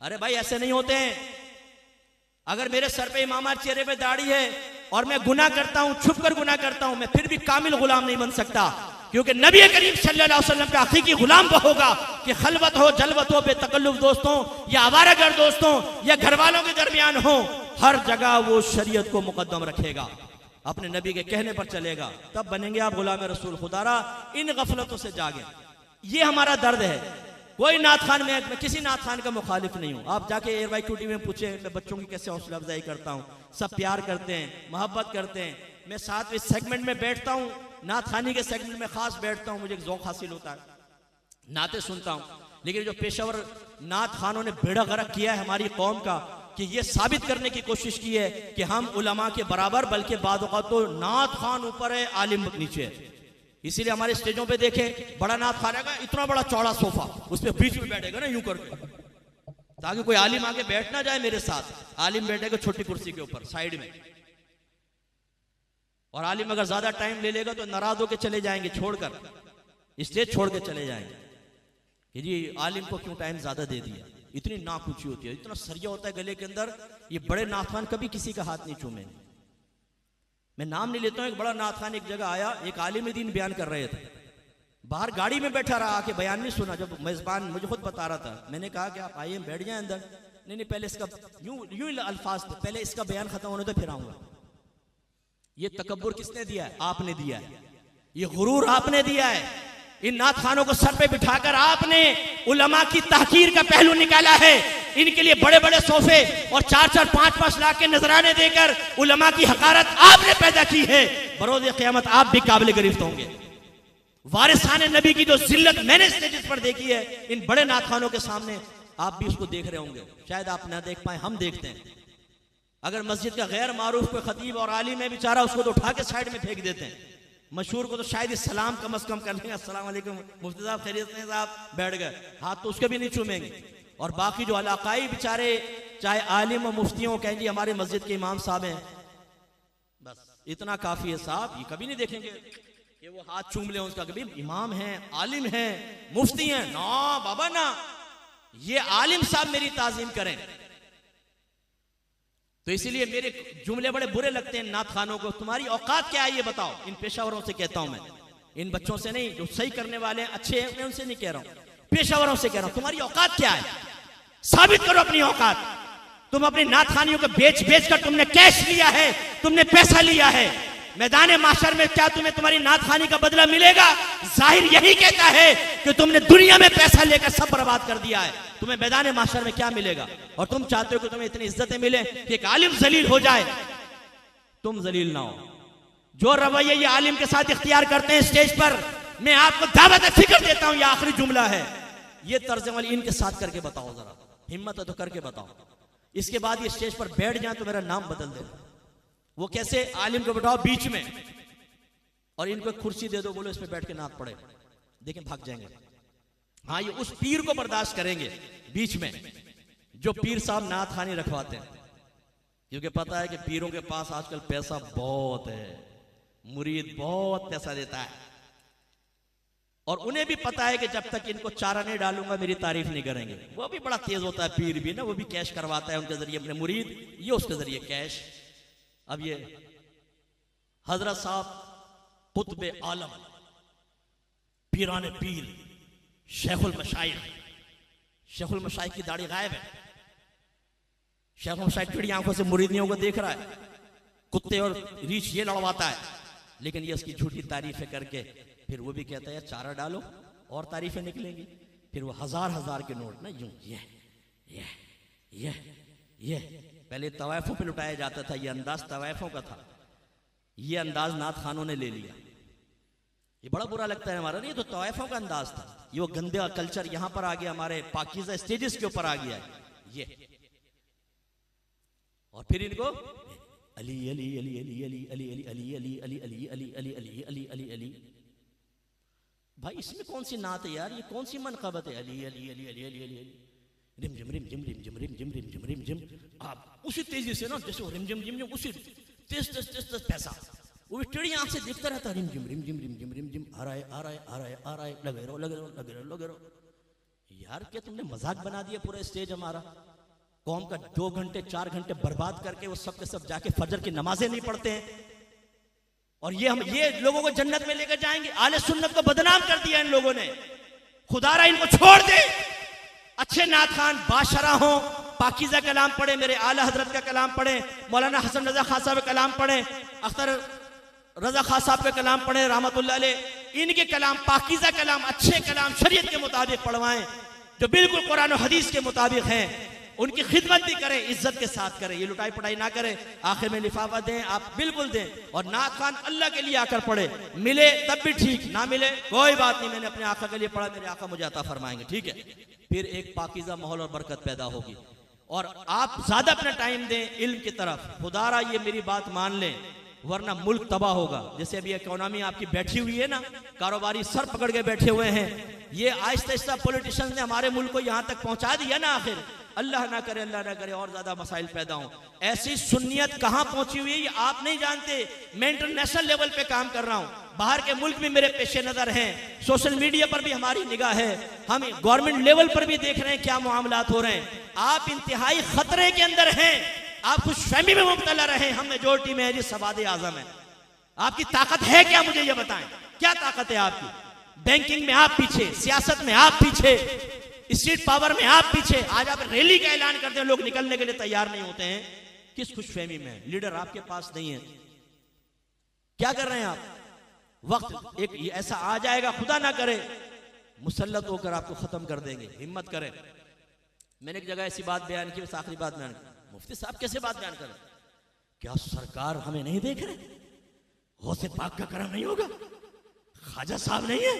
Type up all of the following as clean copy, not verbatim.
अरे भाई ऐसे नहीं होते हैं। अगर मेरे सर पे इमामत, चेहरे पे दाढ़ी है और मैं गुनाह करता हूं, छुप कर गुनाह करता हूं, मैं फिर भी कामिल गुलाम नहीं बन सकता, क्योंकि नबी करीम सल्लल्लाहु अलैहि वसल्लम का हकीकी गुलाम वो होगा कि खलवत हो, जलवत हो, बेतकल्लुफ दोस्तों या आवारागर दोस्तों या घर वालों के दरमियान हो, हर जगह वो शरीयत को मुकद्दम रखेगा, अपने नबी के कहने पर चलेगा, तब बनेंगे आप गुलाम रसूल खुदारा। इन गफलतों से जागे, ये हमारा दर्द है। कोई नात खान में, मैं किसी नात खान का मुखालिफ नहीं हूं। आप जाके AYQT में पूछे मैं बच्चों की कैसे हौसला अफजाई करता हूं, सब प्यार करते हैं, मोहब्बत करते हैं। मैं 7वें सेगमेंट में बैठता हूं, नात खानी के सेगमेंट में खास बैठता हूं, मुझे एक ज़ौक़ हासिल होता है, नाते सुनता हूं। लेकिन जो पेशावर नात खानों ने बेड़ा गर्क किया है हमारी कौम का, कि ये साबित करने की कोशिश की है कि हम उलमा के बराबर, बल्कि बाद औक़ात तो नात खान ऊपर है, आलिम नीचे है। इसीलिए हमारे स्टेजों पे देखें, बड़ा नात खाने का इतना बड़ा चौड़ा सोफा, उस पर बीच में बैठेगा ना यूं करके, ताकि कोई आलिम आके बैठ ना जाए मेरे साथ। आलिम बैठेगा छोटी कुर्सी के ऊपर साइड में, और आलिम अगर ज्यादा टाइम ले लेगा तो नाराज होकर चले जाएंगे, छोड़कर स्टेज छोड़ के चले जाएंगे कि जी आलिम को क्यों टाइम ज्यादा दे दिया। इतनी नाक ऊंची होती है, इतना सरिया होता है गले के अंदर, ये बड़े नात खान कभी किसी का हाथ नहीं चूमेंगे। मैं नाम नहीं लेता हूं, एक बड़ा नात खान एक जगह आया, एक आलिम दीन बयान कर रहे थे, बाहर गाड़ी में बैठा रहा, आके बयान नहीं सुना। जब मेजबान मुझे खुद बता रहा था, मैंने कहा कि आप आइए बैठ जाए अंदर। नहीं पहले इसका यूं अल्फाज थे, पहले इसका बयान खत्म होने तो फिर आऊंगा। ये तकब्बुर किसने दिया है? आपने दिया है। ये गुरूर आपने दिया है। इन नात खानों को सर पे बिठाकर आपने उलमा की तहकीर का पहलू निकाला है। इनके लिए बड़े बड़े सोफे और 4-4, 5-5 लाख के नजराने देकर उलमा की हकारत आपने पैदा की है। बरोज़ क़यामत आप भी काबिल गिरफ्त होंगे। वारिसाने नबी की जो जिल्लत मैंने स्टेजेस पर देखी है, इन बड़े नात खानों के सामने आप भी उसको देख रहे होंगे। शायद आप ना देख पाए, हम देखते हैं। अगर मस्जिद का गैर मारूफ कोई खतीब और आलिम है बेचारा, उसको तो उठा के साइड में फेंक देते हैं। मशहूर को तो शायद सलाम कम अज कम कर लेंगे, अस्सलाम वालेकुम मुफ्ती साहब खैरियत से साहब, बैठ गए, हाथ तो उसके भी नहीं चूमेंगे। और बाकी जो इलाकाई बेचारे, चाहे आलिम और मुफ्तियों कहें जी हमारे मस्जिद के इमाम साहब हैं, बस इतना काफी है साहब, ये कभी नहीं देखेंगे कि वो हाथ चूम ले उसका। कभी इमाम है, आलिम है, मुफ्ती है, ना बाबा ना, ये आलिम साहब मेरी ताजीम करें। तो इसीलिए मेरे जुमले बड़े बुरे लगते हैं नात खानों को। तुम्हारी औकात क्या है ये बताओ। इन पेशावरों से कहता हूं मैं, इन बच्चों से नहीं, जो सही करने वाले हैं अच्छे हैं, मैं उनसे नहीं कह रहा हूं, पेशावरों से कह रहा हूं, तुम्हारी औकात क्या है? साबित करो अपनी औकात। तुम अपनी नात खानियों को बेच बेच कर तुमने कैश लिया है, तुमने पैसा लिया है। मैदान माशर में क्या तुम्हें तुम्हारी नात खानी का बदला मिलेगा? जाहिर यही कहता है कि तुमने दुनिया में पैसा लेकर सब बर्बाद कर दिया है। तुम्हें मैदान माशर में क्या मिलेगा? और तुम चाहते हो कि तुम्हें इतनी इज्जतें मिले कि एक आलिम जलील हो जाए, तुम जलील ना हो। जो रवैया ये आलिम के साथ इख्तियार करते हैं स्टेज पर, मैं आपको दावत फिक्र देता हूं, ये आखिरी जुमला है, ये तर्ज अमल इनके साथ करके बताओ, जरा हिम्मत है तो करके बताओ। इसके बाद ये स्टेज पर बैठ जाए तो मेरा नाम बदल देना। वो कैसे? आलिम को बैठाओ बीच में और इनको कुर्सी दे दो, बोलो इस पे बैठ के नात पढ़े, देखें भाग जाएंगे। हाँ, ये उस पीर को बर्दाश्त करेंगे बीच में जो पीर साहब नात खानी रखवाते हैं, क्योंकि पता है कि पीरों के पास आजकल पैसा बहुत है, मुरीद बहुत पैसा देता है, और उन्हें भी पता है कि जब तक इनको चारा नहीं डालूंगा मेरी तारीफ नहीं करेंगे। वो भी बड़ा तेज होता है पीर भी ना, वो भी कैश करवाता है उनके जरिए अपने मुरीद, ये उसके जरिए कैश। अब ये हजरत साहब कुतुब आलम, पीराने पीर, शेखुल मशाइख, शेखुल मशाइख की दाढ़ी गायब है। शेखुल मशाइख टेढ़ी आंखों से मुरीदियों को देख रहा है, कुत्ते और रीछ ये लड़वाता है, लेकिन ये उसकी झूठी तारीफें करके फिर वो भी कहता है चारा डालो और तारीफें निकलेंगी। फिर वो हजार के नोट ना यूं ये पहले तवायफों पे लुटाया जाता था, ये अंदाज तवायफों का था, ये अंदाज नात खानों ने ले लिया। ये बड़ा बुरा लगता है हमारा, नहीं तो तवायफों का अंदाज था, ये वो गंदा कल्चर यहां पर आ गया, हमारे पाकीज़ा स्टेजेस के ऊपर आ गया है ये। और फिर इनको अली अली अली अली अली अली अली अली अली अली अली अली अली अली अली अली अली, भाई इसमें कौन सी नात है यार, ये कौन सी मनक़बत है? अली अली अली अली अली अली अली रिम जिम रिम जिम रिम जिम रिम जिम रिम जिम रिम जिम। आप उसी तेजी से ना जैसे रिम जिम जिम जिम, उसी तेज तेज तेज तेज पैसा, वो भी टेढ़ी आंख से देखता रहता, रिम जिम रिम जिम रिम जिम रिम जिम, आ रहा है आ रहा है आ रहा है आ रहा है, लगे रहो लगे रहो लगे रहो लगे रहो। यार क्या तुमने मजाक बना दिया पूरा स्टेज हमारा? कौम का 2 घंटे 4 घंटे बर्बाद करके वो सब के सब जाके फजर की नमाजें नहीं पढ़ते हैं, और ये लोगों को जन्नत में लेकर जाएंगे। आले सुन्नत को बदनाम कर दिया इन लोगों ने। खुदारा इनको छोड़ दे। अच्छे नात खान बाशरा हो, पाकीज़ा कलाम पढ़े, मेरे आला हजरत का कलाम पढ़े, मौलाना हसन रजा खान साहब का कलाम पढ़े, अख्तर रजा खान साहब का कलाम पढ़े रहमतुल्लाह अलैह। इनके कलाम पाकीज़ा कलाम, अच्छे कलाम शरीयत के मुताबिक पढ़वाएं, जो बिल्कुल कुरान और हदीस के मुताबिक हैं। उनकी खिदमत भी करें, इज्जत के साथ करें, ये लुटाई पढ़ाई ना करें। आखिर में लिफाफा दें, आप बिल्कुल दें। और नात खान अल्लाह के लिए आकर पढ़े, मिले तब भी ठीक, ना मिले कोई बात नहीं, मैंने अपने आका के लिए पढ़ा, मेरे आका मुझे अता फरमाएंगे, ठीक है। फिर एक पाकीज़ा माहौल और बरकत पैदा होगी। और आप ज्यादा अपना टाइम दें इल्म की तरफ। खुदारा ये मेरी बात मान लें, वरना मुल्क तबाह होगा। जैसे अभी इकोनॉमी आपकी बैठी हुई है ना, कारोबारी सर पकड़ के बैठे हुए हैं, ये आहिस्ता आहिस्ता पॉलिटिशियंस ने हमारे मुल्क को यहां तक पहुंचा दिया ना। आखिर अल्लाह ना करे, अल्लाह ना करे और ज्यादा मसाइल पैदा हों। ऐसी सुन्नियत कहां पहुंची हुई है ये आप नहीं जानते। मैं इंटरनेशनल लेवल पे काम कर रहा हूं, बाहर के मुल्क भी मेरे पेशे नजर हैं, सोशल मीडिया पर भी हमारी निगाह है, हम गवर्नमेंट लेवल पर भी देख रहे हैं क्या मामलात हो रहे हैं। आप इंतहाई खतरे के अंदर हैं, आप खुशफहमी में मुब्तला रहे। हम मेजोरिटी में है जी, सवाद आजम है। आपकी ताकत है क्या, मुझे ये बताएं, क्या ताकत है आपकी? बैंकिंग में आप पीछे, सियासत में आप पीछे, स्टेट पावर में आप पीछे। आज आप रैली का ऐलान करते हैं, लोग निकलने के लिए तैयार नहीं होते हैं। किस खुशफहमी में? लीडर आपके पास नहीं है, क्या कर रहे हैं आप? वक्त एक ऐसा आ जाएगा, खुदा ना करे, मुसल्लत होकर आपको खत्म कर देंगे। हिम्मत करें। मैंने एक जगह ऐसी बात बयान की, आखिरी बात बयान की, मुफ्ती साहब कैसे बात बयान करें? क्या सरकार हमें नहीं देख रहे? गौसे पाक का करम नहीं होगा? ख्वाजा साहब नहीं है?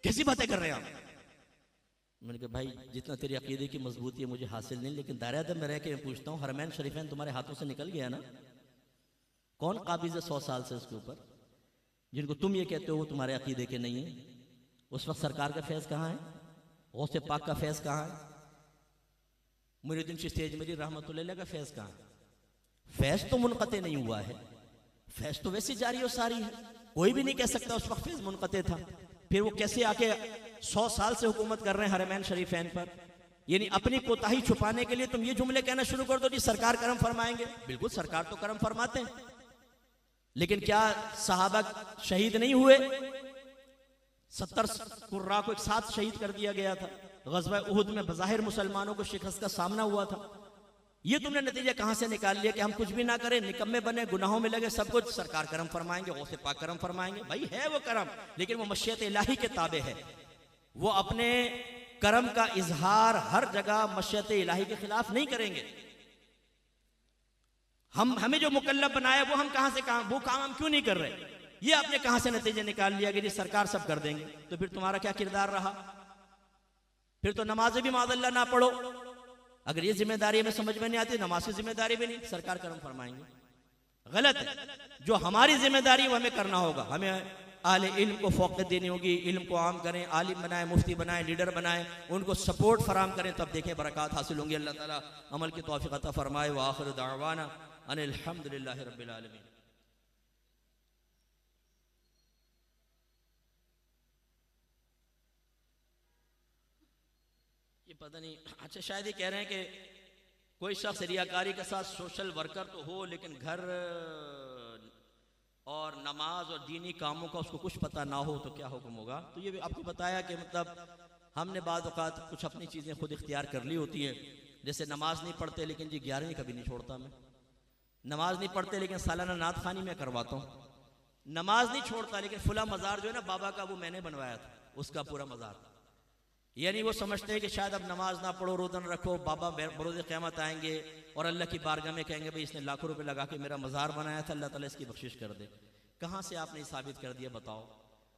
कैसी बातें कर रहे हैं आप? मैंने कहा भाई जितना तेरी अकीदे की मजबूती है मुझे हासिल नहीं, लेकिन दायरा में रह के मैं पूछता हूँ, हरमैन शरीफैन तुम्हारे हाथों से निकल गया ना? कौन काबिज है 100 साल से उसके ऊपर? जिनको तुम ये कहते हो वो तुम्हारे अकीदे के नहीं है। उस वक्त सरकार का फैज़ कहाँ है? गौसे पाक का फैज़ कहाँ है? मुरीदुद्दीन चिश्ती अजमेरी रहमतुल्लाह का फैज़ कहाँ है? फैज़ तो मुनक़ते नहीं हुआ है, फैज़ तो वैसे जारी और सारी है। कोई भी नहीं कह सकता उस वक्त फैज़ मुनक़ते था। फिर वो कैसे आके 100 साल से हुकूमत कर रहे हैं हरमैन शरीफैन पर? यानी अपनी कोताही छुपाने के लिए तुम ये जुमले कहना शुरू कर दो जी सरकार करम फरमाएंगे। बिल्कुल सरकार तो करम फरमाते हैं, लेकिन क्या सहाबा शहीद नहीं हुए? 70 कुर्रा को एक साथ शहीद कर दिया गया था। ग़ज़वा उहुद में बज़ाहिर मुसलमानों को शिकस्त का सामना हुआ था। ये तुमने नतीजा कहां से निकाल लिया कि हम कुछ भी ना करें, निकम्मे बने, गुनाहों में लगे, सब कुछ सरकार करम फरमाएंगे, गौसे पाक करम फरमाएंगे? भाई है वो करम, लेकिन वो मशीयत इलाही के ताबे है। वो अपने करम का इजहार हर जगह मशीयत इलाही के खिलाफ नहीं करेंगे। हमें जो मुकल्लफ बनाया वो हम कहां से वो काम हम क्यों नहीं कर रहे? ये आपने कहां से नतीजे निकाल लिया कि जी सरकार सब कर देंगे? तो फिर तुम्हारा क्या किरदार रहा? फिर तो नमाजें भी माज़अल्लाह ना पढ़ो। अगर ये जिम्मेदारी हमें समझ में नहीं आती, नमाज की जिम्मेदारी भी नहीं, सरकार करम फरमाएंगे। गलत है। जो हमारी जिम्मेदारी वो हमें करना होगा। हमें आले इल्म को फ़ौक़ियत देनी होगी, इल्म को आम करें, आलिम बनाएं, मुफ्ती बनाएं, लीडर बनाएं, उनको सपोर्ट फराम करें, तब देखें बरक़ात हासिल होंगी। अल्लाह ताला अमल की तौफ़ीक़ अता फरमाए। व आखिर दावाना अनिल हम्दुलिल्लाहि रब्बिल आलमीन। ये पता नहीं, अच्छा शायद ये कह रहे हैं कि कोई शख्स रियाकारी के साथ सोशल वर्कर तो हो, लेकिन घर और नमाज और दीनी कामों का उसको कुछ पता ना हो तो क्या हुक्म होगा? तो ये भी आपको बताया कि मतलब हमने बाद औक़ात कुछ अपनी चीज़ें खुद इख्तियार कर ली होती हैं। जैसे नमाज नहीं पढ़ते, लेकिन जी 11वीं कभी नहीं छोड़ता मैं। नमाज नहीं पढ़ते, लेकिन सालाना नात खानी मैं करवाता हूँ। नमाज नहीं छोड़ता, लेकिन फुला मज़ार जो है ना बाबा का, वो मैंने बनवाया था, उसका पूरा मज़ार। यानी वो समझते हैं कि शायद अब नमाज ना पढ़ो, रोज़ा न रखो, बाबा बरोज़ क़यामत आएंगे और अल्लाह की बारगाह में कहेंगे भाई इसने लाखों रुपए लगा के मेरा मज़ार बनाया था, अल्लाह ताला इसकी बख्शिश कर दे। कहाँ से आपने साबित कर दिया बताओ?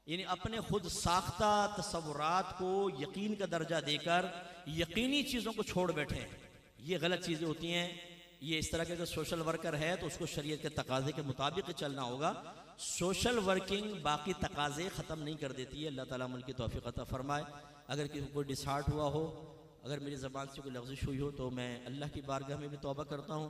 यानी अपने खुद साख्ता तसव्वुरात को यकीन का दर्जा देकर यकीनी चीज़ों को छोड़ बैठे हैं। ये गलत चीज़ें होती हैं। ये इस तरह के अगर सोशल वर्कर है तो उसको शरीयत के तकाजे के मुताबिक चलना होगा। सोशल वर्किंग बाकी तकाजे ख़त्म नहीं कर देती है। अल्लाह ताला अमल की तौफ़ीक़ अता फरमाए। अगर किसी को डिसहार्ट हुआ हो, अगर मेरी ज़बान से कोई लग़्ज़िश हुई हो, तो मैं अल्लाह की बारगाह में भी तौबा करता हूँ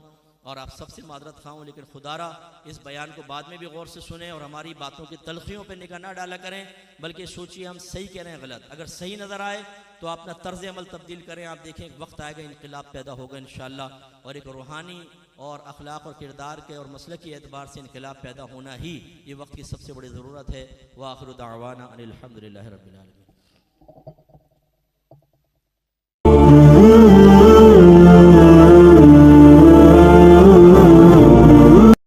और आप सबसे मादरत खाऊँ, लेकिन खुदारा इस बयान को बाद में भी गौर से सुने और हमारी बातों की तलखियों पर निगाह ना डाला करें, बल्कि सोचिए हम सही कह रहे हैं गलत। अगर सही नज़र आए तो अपना तर्ज अमल तब्दील करें। आप देखें एक वक्त आएगा इनकलाब पैदा होगा इंशाअल्लाह, और एक रूहानी और अखलाक और किरदार के और मसलक के एतबार से इनकलाब पैदा होना ही ये वक्त की सबसे बड़ी ज़रूरत है। व आखिर दावाना अनिल हम्दुलिल्लाहि रब्बिल आलमीन।